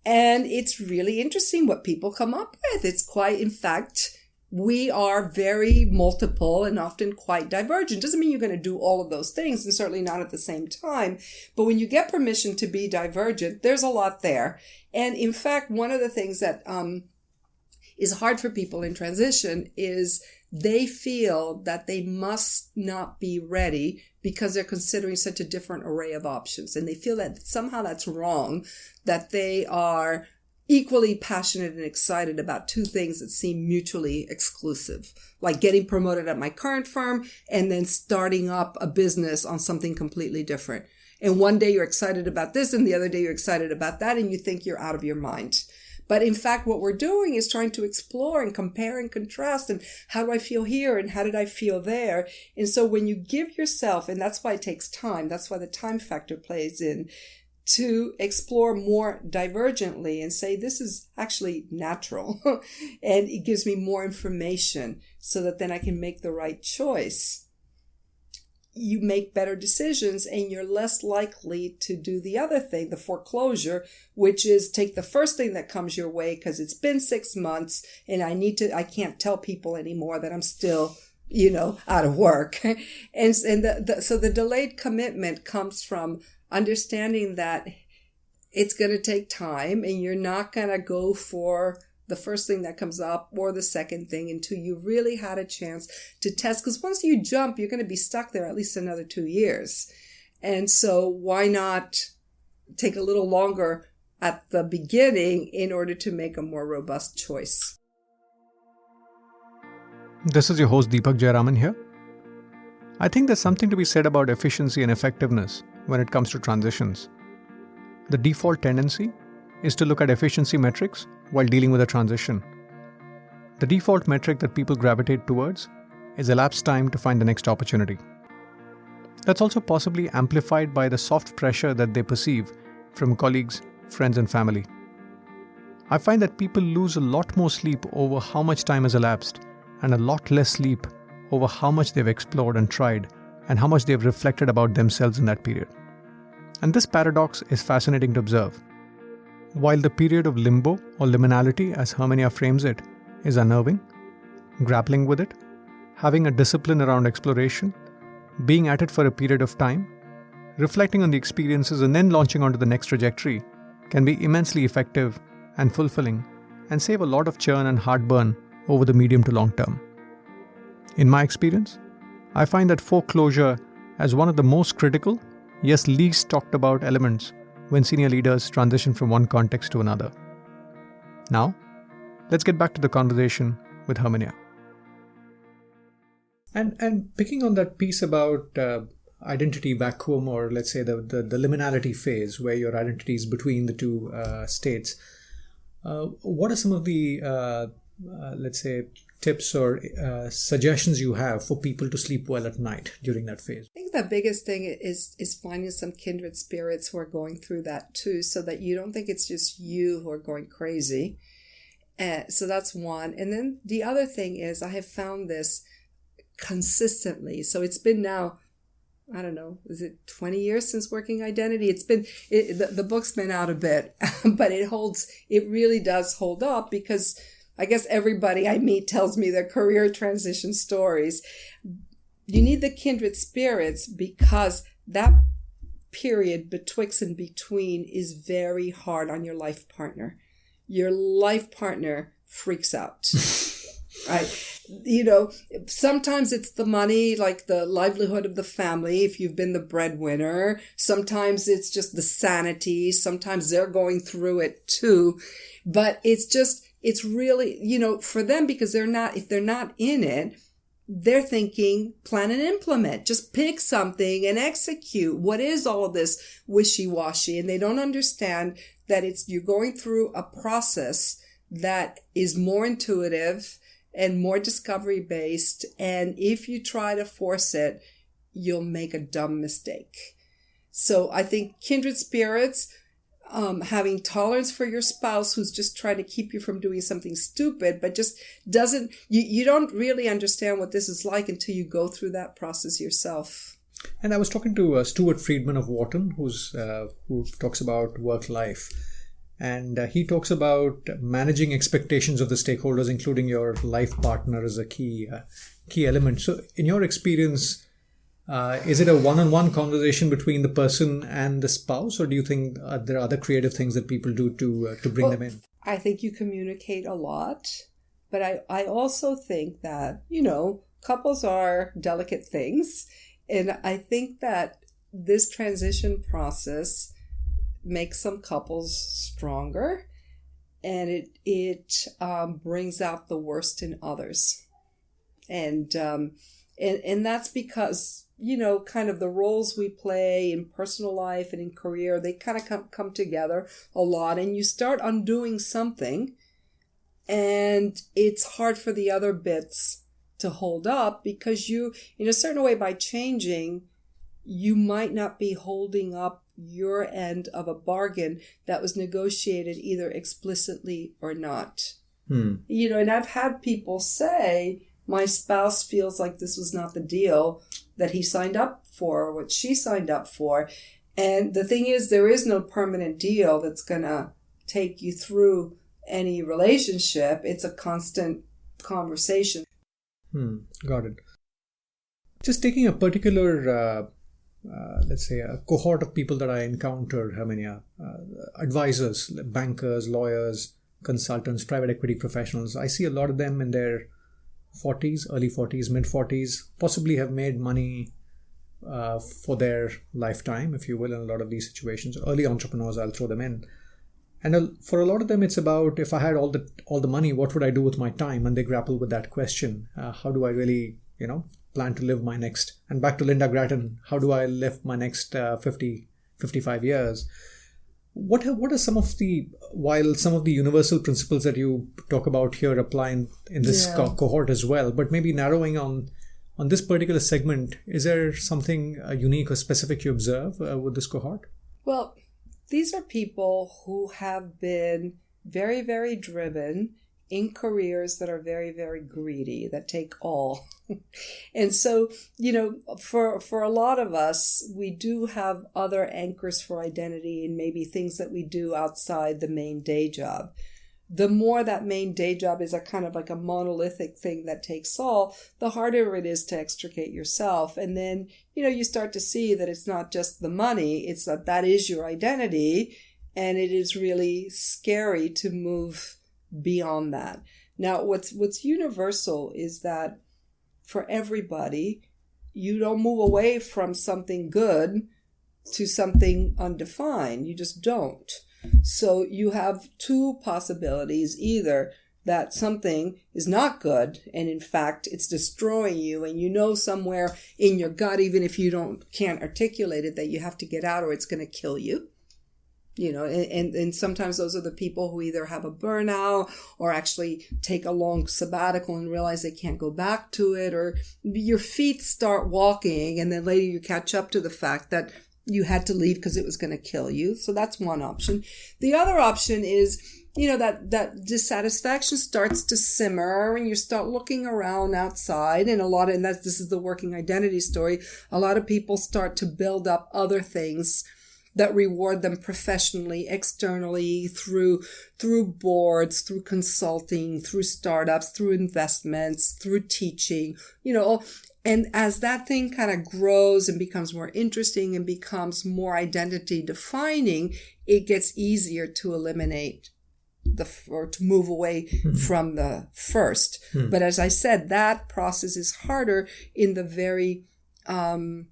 And it's really interesting what people come up with. It's quite, in fact, we are very multiple and often quite divergent. Doesn't mean you're going to do all of those things, and certainly not at the same time. But when you get permission to be divergent, there's a lot there. And in fact, one of the things that is hard for people in transition is they feel that they must not be ready because they're considering such a different array of options. And they feel that somehow that's wrong, that they are equally passionate and excited about two things that seem mutually exclusive, like getting promoted at my current firm and then starting up a business on something completely different. And one day you're excited about this and the other day you're excited about that, and you think you're out of your mind. But in fact, what we're doing is trying to explore and compare and contrast, and how do I feel here and how did I feel there? And so when you give yourself, and that's why it takes time, that's why the time factor plays in, to explore more divergently and say, this is actually natural. And it gives me more information so that then I can make the right choice. You make better decisions, and you're less likely to do the other thing, the foreclosure, which is take the first thing that comes your way because it's been 6 months and I can't tell people anymore that I'm still, out of work. So the delayed commitment comes from understanding that it's going to take time, and you're not going to go for the first thing that comes up or the second thing until you really had a chance to test. Because once you jump, you're going to be stuck there at least another 2 years. And so why not take a little longer at the beginning in order to make a more robust choice? This is your host Deepak Jayaraman here. I think there's something to be said about efficiency and effectiveness when it comes to transitions. The default tendency is to look at efficiency metrics while dealing with a transition. The default metric that people gravitate towards is elapsed time to find the next opportunity. That's also possibly amplified by the soft pressure that they perceive from colleagues, friends, and family. I find that people lose a lot more sleep over how much time has elapsed, and a lot less sleep over how much they've explored and tried, and how much they've reflected about themselves in that period. And this paradox is fascinating to observe. While the period of limbo or liminality, as Herminia frames it, is unnerving, grappling with it, having a discipline around exploration, being at it for a period of time, reflecting on the experiences and then launching onto the next trajectory can be immensely effective and fulfilling, and save a lot of churn and heartburn over the medium to long term. In my experience, I find that foreclosure as one of the most critical, yes, least talked about elements when senior leaders transition from one context to another. Now, let's get back to the conversation with Herminia. And picking on that piece about identity vacuum, or let's say the liminality phase where your identity is between the two states, what are some of the, let's say, tips or suggestions you have for people to sleep well at night during that phase? I think the biggest thing is finding some kindred spirits who are going through that too, so that you don't think it's just you who are going crazy. So that's one. And then the other thing is, I have found this consistently. So it's been now I don't know, is it 20 years since working identity? The book's been out a bit, but it really does hold up, because I guess everybody I meet tells me their career transition stories. You need the kindred spirits, because that period betwixt and between is very hard on your life partner. Your life partner freaks out. Right. Sometimes it's the money, like the livelihood of the family, if you've been the breadwinner. Sometimes it's just the sanity. Sometimes they're going through it too. But it's really, for them, because if they're not in it, they're thinking, plan and implement. Just pick something and execute. What is all of this wishy-washy? And they don't understand that you're going through a process that is more intuitive and more discovery-based. And if you try to force it, you'll make a dumb mistake. So I think kindred spirits, having tolerance for your spouse who's just trying to keep you from doing something stupid, but just doesn't, you don't really understand what this is like until you go through that process yourself. And I was talking to Stuart Friedman of Wharton, who talks about work-life. And he talks about managing expectations of the stakeholders, including your life partner, as a key element. So in your experience, is it a one-on-one conversation between the person and the spouse, or do you think there are other creative things that people do to bring them in? I think you communicate a lot, but I also think that, couples are delicate things. And I think that this transition process makes some couples stronger, and it brings out the worst in others. And that's because, kind of the roles we play in personal life and in career, they kind of come together a lot, and you start undoing something, and it's hard for the other bits to hold up, because you, in a certain way, by changing, you might not be holding up your end of a bargain that was negotiated either explicitly or not. And I've had people say, my spouse feels like this was not the deal that he signed up for, or what she signed up for. And the thing is, there is no permanent deal that's going to take you through any relationship. It's a constant conversation. Got it. Just taking a particular let's say a cohort of people that I encountered, Herminia, advisors, bankers, lawyers, consultants, private equity professionals. I see a lot of them in their 40s, early 40s, mid 40s, possibly have made money for their lifetime, if you will, in a lot of these situations. Early entrepreneurs, I'll throw them in. And for a lot of them, it's about, if I had all the money, what would I do with my time? And they grapple with that question. How do I really, plan to live my next, and back to Linda Grattan, how do I live my next 50, 55 years? What are some of the universal principles that you talk about here apply in this cohort as well, but maybe narrowing on this particular segment, is there something unique or specific you observe with this cohort? Well, these are people who have been very, very driven in careers that are very, very greedy, that take all. And so, for a lot of us, we do have other anchors for identity and maybe things that we do outside the main day job. The more that main day job is a kind of like a monolithic thing that takes all, the harder it is to extricate yourself. And then, you start to see that it's not just the money, it's that is your identity. And it is really scary to move beyond that. Now, what's universal is that for everybody, you don't move away from something good to something undefined. You just don't. So you have two possibilities: either that something is not good, and in fact it's destroying you, and somewhere in your gut, even if you can't articulate it, that you have to get out or it's going to kill you. And sometimes those are the people who either have a burnout or actually take a long sabbatical and realize they can't go back to it, or your feet start walking and then later you catch up to the fact that you had to leave because it was going to kill you. So that's one option. The other option is, that dissatisfaction starts to simmer and you start looking around outside, and this is the working identity story. A lot of people start to build up other things that reward them professionally, externally, through boards, through consulting, through startups, through investments, through teaching, and as that thing kind of grows and becomes more interesting and becomes more identity defining, it gets easier to eliminate or to move away from the first. But as I said, that process is harder in the very time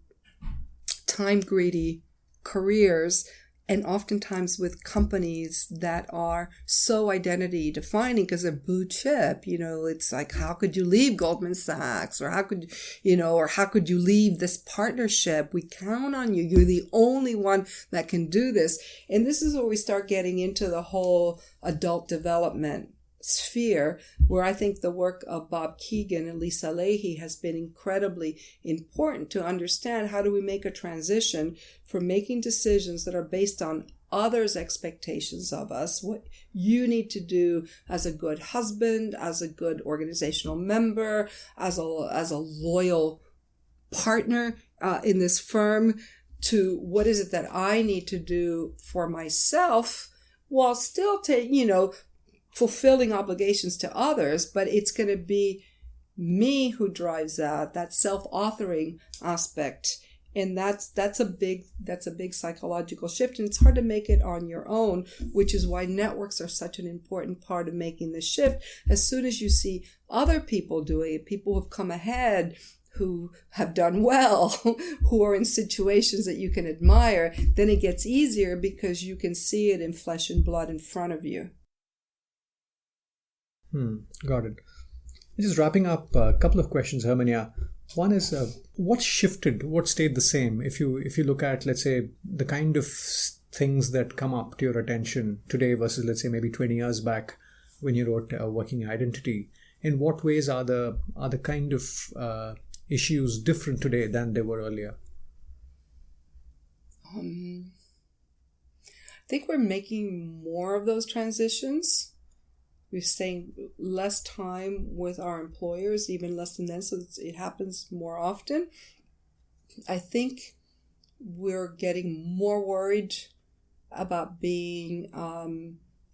greedy careers, and oftentimes with companies that are so identity defining because they're blue chip. It's like, how could you leave Goldman Sachs, or how could you leave this partnership? We count on you. You're the only one that can do this. And this is where we start getting into the whole adult development sphere, where I think the work of Bob Keegan and Lisa Leahy has been incredibly important to understand how do we make a transition from making decisions that are based on others' expectations of us, what you need to do as a good husband, as a good organizational member, as a loyal partner in this firm, to what is it that I need to do for myself while still fulfilling obligations to others, but it's going to be me who drives that self-authoring aspect. And that's a big psychological shift, and it's hard to make it on your own, which is why networks are such an important part of making the shift. As soon as you see other people doing it, people who've come ahead, who have done well, who are in situations that you can admire, then it gets easier because you can see it in flesh and blood in front of you. Got it. Just wrapping up, a couple of questions, Herminia. One is, what shifted? What stayed the same? If you look at, let's say, the kind of things that come up to your attention today versus, let's say, maybe 20 years back when you wrote Working Identity, in what ways are the kind of issues different today than they were earlier? I think we're making more of those transitions. We're staying less time with our employers, even less than then, so it happens more often. I think we're getting more worried about being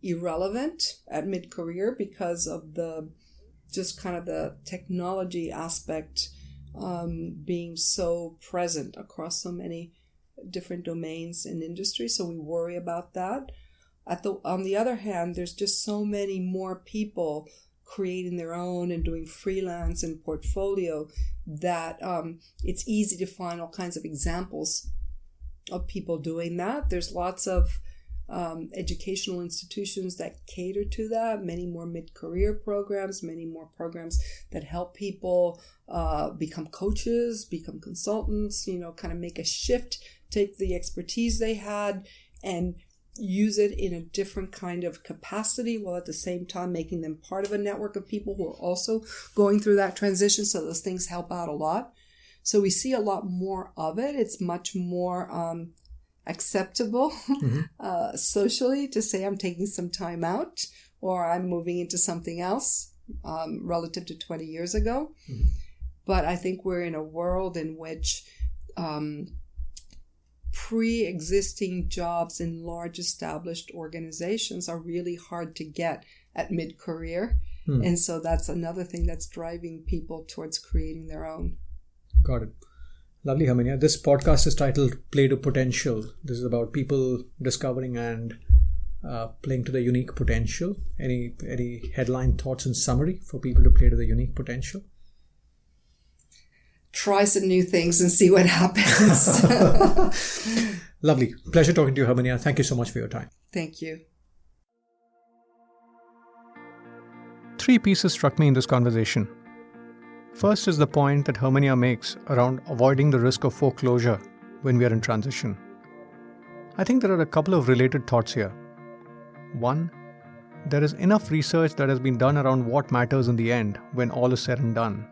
irrelevant at mid-career because of the technology aspect being so present across so many different domains and industries. So we worry about that. On the other hand, there's just so many more people creating their own and doing freelance and portfolio that it's easy to find all kinds of examples of people doing that. There's lots of educational institutions that cater to that, many more mid-career programs, many more programs that help people become coaches, become consultants, kind of make a shift, take the expertise they had and use it in a different kind of capacity, while at the same time making them part of a network of people who are also going through that transition. So those things help out a lot. So we see a lot more of it. It's much more acceptable socially to say I'm taking some time out or I'm moving into something else relative to 20 years ago. But I think we're in a world in which pre-existing jobs in large established organizations are really hard to get at mid-career. And so that's another thing that's driving people towards creating their own. Got it. Lovely, Herminia. This podcast is titled Play to Potential. This is about people discovering and playing to their unique potential. Any headline thoughts and summary for people to play to their unique potential? Try some new things and see what happens. Lovely. Pleasure talking to you, Herminia. Thank you so much for your time. Thank you. 3 pieces struck me in this conversation. First is the point that Herminia makes around avoiding the risk of foreclosure when we are in transition. I think there are a couple of related thoughts here. One, there is enough research that has been done around what matters in the end when all is said and done.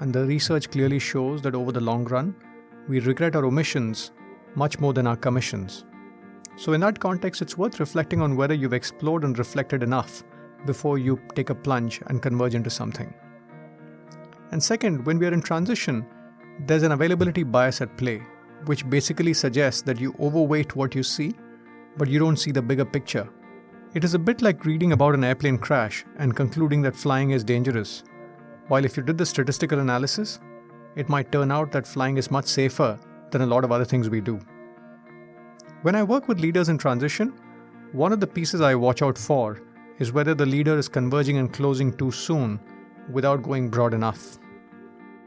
And the research clearly shows that over the long run, we regret our omissions much more than our commissions. So in that context, it's worth reflecting on whether you've explored and reflected enough before you take a plunge and converge into something. And second, when we are in transition, there's an availability bias at play, which basically suggests that you overweight what you see, but you don't see the bigger picture. It is a bit like reading about an airplane crash and concluding that flying is dangerous, while if you did the statistical analysis, it might turn out that flying is much safer than a lot of other things we do. When I work with leaders in transition, one of the pieces I watch out for is whether the leader is converging and closing too soon without going broad enough.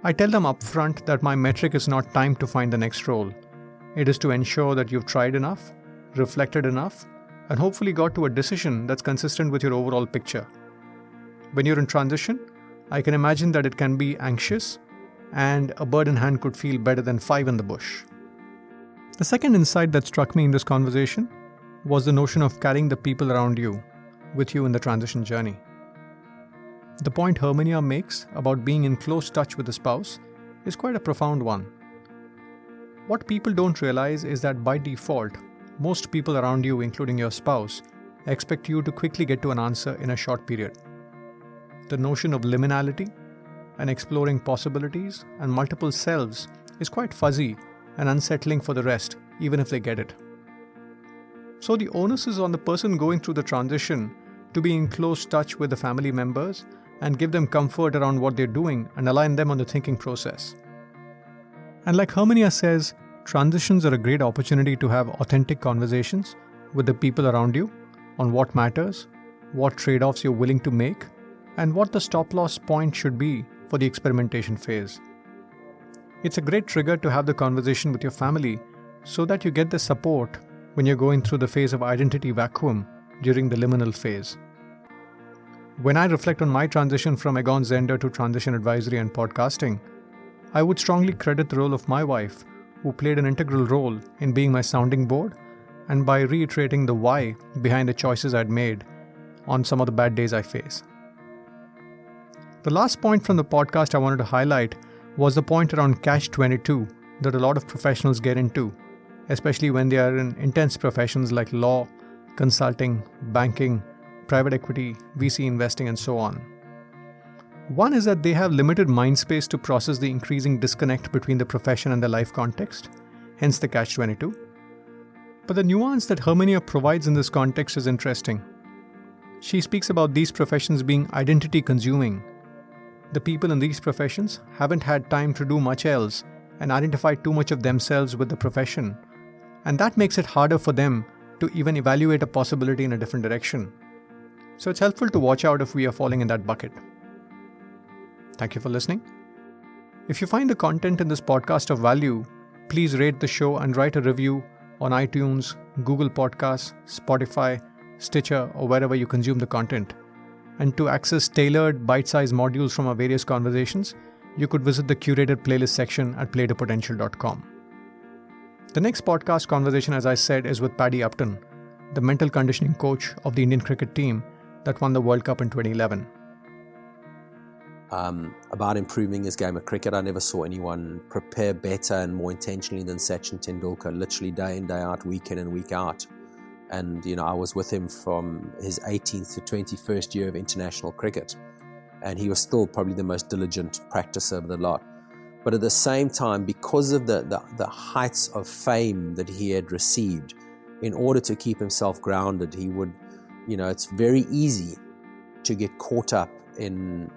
I tell them upfront that my metric is not time to find the next role. It is to ensure that you've tried enough, reflected enough, and hopefully got to a decision that's consistent with your overall picture. When you're in transition, I can imagine that it can be anxious, and a bird in hand could feel better than 5 in the bush. The second insight that struck me in this conversation was the notion of carrying the people around you with you in the transition journey. The point Herminia makes about being in close touch with the spouse is quite a profound one. What people don't realize is that by default, most people around you, including your spouse, expect you to quickly get to an answer in a short period. The notion of liminality and exploring possibilities and multiple selves is quite fuzzy and unsettling for the rest, even if they get it. So the onus is on the person going through the transition to be in close touch with the family members and give them comfort around what they're doing and align them on the thinking process. And like Herminia says, transitions are a great opportunity to have authentic conversations with the people around you on what matters, what trade-offs you're willing to make, and what the stop-loss point should be for the experimentation phase. It's a great trigger to have the conversation with your family so that you get the support when you're going through the phase of identity vacuum during the liminal phase. When I reflect on my transition from Egon Zehnder to transition advisory and podcasting, I would strongly credit the role of my wife, who played an integral role in being my sounding board and by reiterating the why behind the choices I'd made on some of the bad days I face. The last point from the podcast I wanted to highlight was the point around catch-22 that a lot of professionals get into, especially when they are in intense professions like law, consulting, banking, private equity, VC investing, and so on. One is that they have limited mind space to process the increasing disconnect between the profession and the life context, hence the catch-22. But the nuance that Herminia provides in this context is interesting. She speaks about these professions being identity-consuming. The people in these professions haven't had time to do much else and identify too much of themselves with the profession, and that makes it harder for them to even evaluate a possibility in a different direction. So it's helpful to watch out if we are falling in that bucket. Thank you for listening. If you find the content in this podcast of value, please rate the show and write a review on iTunes, Google Podcasts, Spotify, Stitcher, or wherever you consume the content. And to access tailored, bite-sized modules from our various conversations, you could visit the curated playlist section at playtopotential.com. The next podcast conversation, as I said, is with Paddy Upton, the mental conditioning coach of the Indian cricket team that won the World Cup in 2011. About improving his game of cricket, I never saw anyone prepare better and more intentionally than Sachin Tendulkar, literally day in, day out, week in and week out. And, I was with him from his 18th to 21st year of international cricket. And he was still probably the most diligent practicer of the lot. But at the same time, because of the heights of fame that he had received, in order to keep himself grounded, he would, it's very easy to get caught up in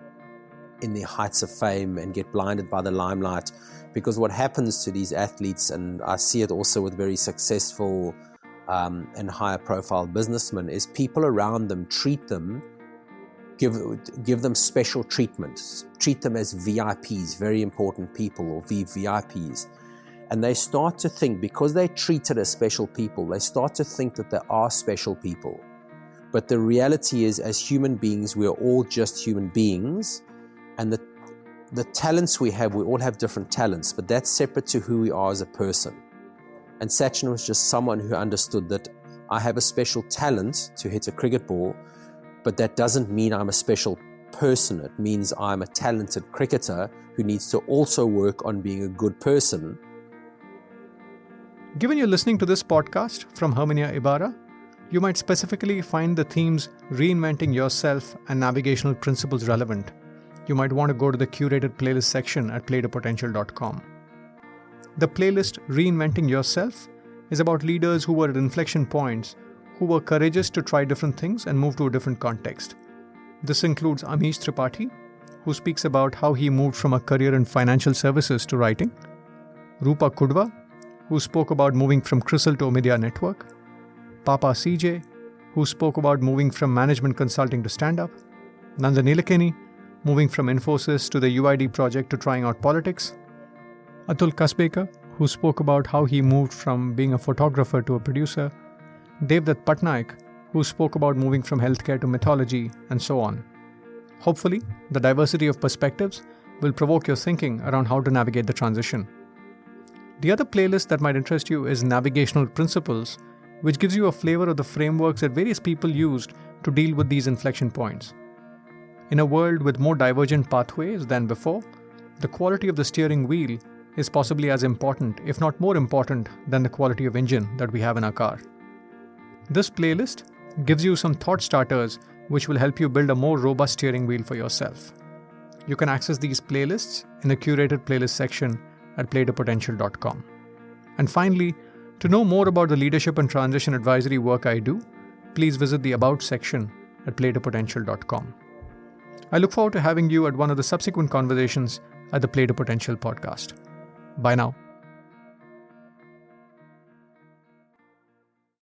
the heights of fame and get blinded by the limelight. Because what happens to these athletes, and I see it also with very successful and higher profile businessmen, is people around them treat them, give them special treatment, treat them as VIPs, very important people, or VVIPs. And they start to think, because they're treated as special people, they start to think that they are special people. But the reality is, as human beings, we are all just human beings. And the talents we all have different talents, but that's separate to who we are as a person. And Sachin was just someone who understood that I have a special talent to hit a cricket ball, but that doesn't mean I'm a special person. It means I'm a talented cricketer who needs to also work on being a good person. Given you're listening to this podcast from Herminia Ibarra, you might specifically find the themes Reinventing Yourself and Navigational Principles relevant. You might want to go to the curated playlist section at playtopotential.com. The playlist Reinventing Yourself is about leaders who were at inflection points, who were courageous to try different things and move to a different context. This includes Amish Tripathi, who speaks about how he moved from a career in financial services to writing, Rupa Kudva, who spoke about moving from CRISIL to Omidyar Network, Papa CJ, who spoke about moving from management consulting to stand-up, Nanda Nilekani, moving from Infosys to the UID project to trying out politics, Atul Kasbekar, who spoke about how he moved from being a photographer to a producer, Devdutt Patnaik, who spoke about moving from healthcare to mythology, and so on. Hopefully, the diversity of perspectives will provoke your thinking around how to navigate the transition. The other playlist that might interest you is Navigational Principles, which gives you a flavor of the frameworks that various people used to deal with these inflection points. In a world with more divergent pathways than before, the quality of the steering wheel is possibly as important, if not more important, than the quality of engine that we have in our car. This playlist gives you some thought starters which will help you build a more robust steering wheel for yourself. You can access these playlists in the curated playlist section at playtopotential.com. And finally, to know more about the leadership and transition advisory work I do, please visit the About section at playtopotential.com. I look forward to having you at one of the subsequent conversations at the Play to Potential podcast. Bye now.